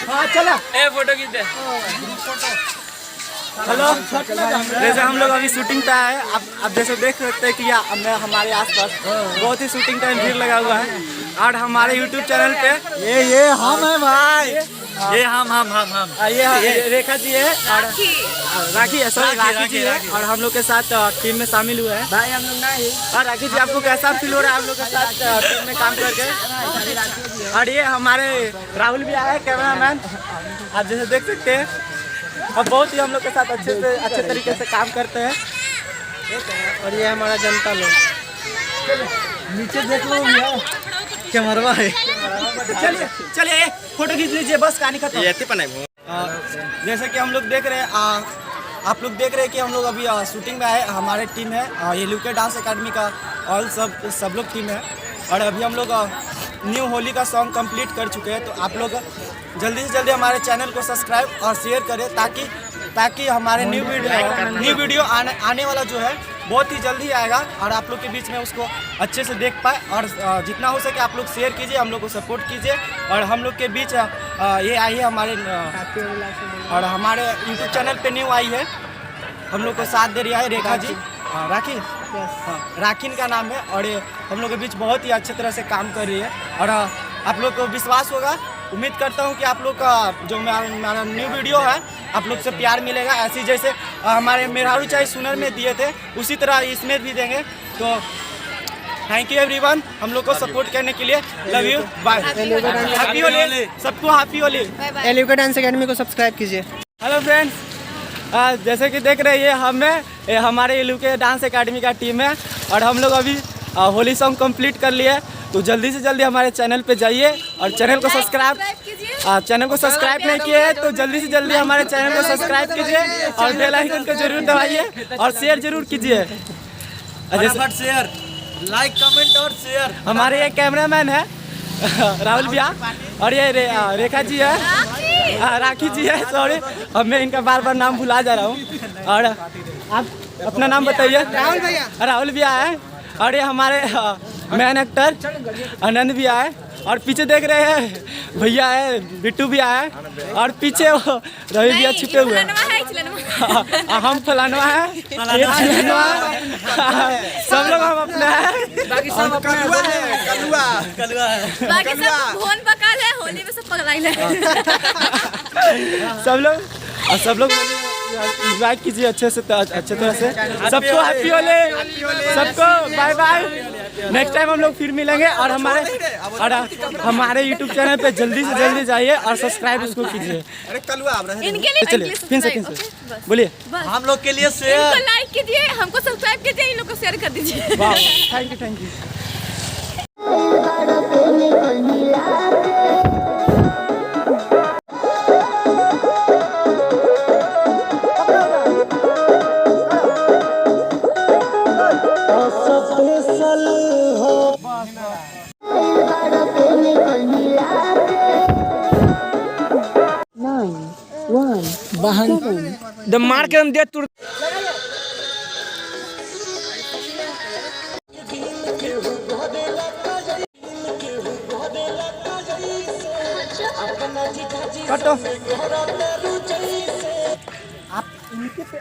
हाँ चला फोटो खींचते। हेलो, जैसे हम लोग अभी शूटिंग पे आए, अब जैसे देख सकते हैं कि हमारे आसपास बहुत ही शूटिंग टाइम भीड़ लगा हुआ है। और हमारे YouTube चैनल पे ये हम है भाई, ये हम ये रेखा जी है और राखी है, सॉरी राखी जी है और हम लोग के साथ टीम में शामिल हुए हैं भाई। हम लोग नहीं और राखी जी, आपको कैसा फील हो रहा है हम लोग के साथ टीम में काम करके? और ये हमारे राहुल भी आए कैमरामैन, आप जैसे देख सकते हैं, और बहुत ही हम लोग के साथ अच्छे तरीके से काम करते हैं। और ये हमारा जनता लोग, नीचे देख लो भैया कैमरवा है। चलिए फोटो खींच लीजिए, बस कहानी खत्म। जैसे कि हम लोग देख रहे हैं, आप लोग देख रहे हैं कि हम लोग अभी शूटिंग में आए। हमारे टीम है ये लुके डांस एकेडमी का, ऑल सब लोग टीम है। और अभी हम लोग न्यू होली का सॉन्ग कंप्लीट कर चुके हैं। तो आप लोग जल्दी से जल्दी हमारे चैनल को सब्सक्राइब और शेयर करें ताकि हमारे न्यू वीडियो आने वाला जो है बहुत ही जल्दी आएगा और आप लोग के बीच में उसको अच्छे से देख पाए। और जितना हो सके आप लोग शेयर कीजिए, हम लोग को सपोर्ट कीजिए। और हम लोग के बीच ये आई है और हमारे यूट्यूब चैनल पे न्यू आई है, हम लोग को साथ दे रही है रेखा जी, राखी राखीन का नाम है। और ये हम लोग के बीच बहुत ही अच्छे तरह से काम कर रही है। और आप लोग को विश्वास होगा, उम्मीद करता हूँ कि आप लोग का जो हमारा न्यू वीडियो है आप लोग से प्यार मिलेगा। ऐसी जैसे हमारे मेहरारू चाय सुनर में दिए थे उसी तरह इसमें भी देंगे। तो थैंक यू एवरीवन हम लोग को सपोर्ट करने के लिए। Love you, bye, happy Holi सबको, हैप्पी होली। लुके डांस एकेडमी को सब्सक्राइब कीजिए। हेलो फ्रेंड्स, जैसे कि देख रहे हैं ये हमारे लुके डांस एकेडमी का टीम है और हम लोग अभी होली सॉन्ग कंप्लीट कर लिए। तो जल्दी से जल्दी हमारे चैनल पे जाइए और चैनल को सब्सक्राइब नहीं किए तो जल्दी से जल्दी हमारे चैनल को सब्सक्राइब कीजिए और बेल आइकन को जरूर दबाइए और शेयर जरूर कीजिए। शेयर, लाइक, कमेंट और शेयर। हमारे ये कैमरामैन है राहुल भैया और ये रेखा जी है, राखी जी है, सॉरी अब मैं इनका बार नाम भुला जा रहा हूँ। और आप अपना नाम बताइए। राहुल भैया है और ये हमारे मैन एक्टर आनंद भी आए और पीछे देख रहे हैं भैया है, बिट्टू भी आए और पीछे वो रवि भैया छुपे हुए हैं। हम फलानवा है, सब लोग हम अपने हैं, बाकी सब कलुआ बाकी सब भोन पकाल है, होली में सब पकड़ाई है। सब लोग एंजॉय कीजिए अच्छे तरह से। सबको हैप्पी होली, सबको बाय बाय। नेक्स्ट टाइम हम लोग फिर मिलेंगे और हमारे YouTube चैनल पे जल्दी से जल्दी जाइए और सब्सक्राइब उसको कीजिए। इनके लिए चलिए फिर से बोलिए। हम लोग के लिए शेयर, इनको लाइक कीजिए, हमको सब्सक्राइब कीजिए, इन लोग को शेयर कर दीजिए। Thank you. मार के हम दे तुर कटो आप इनके पे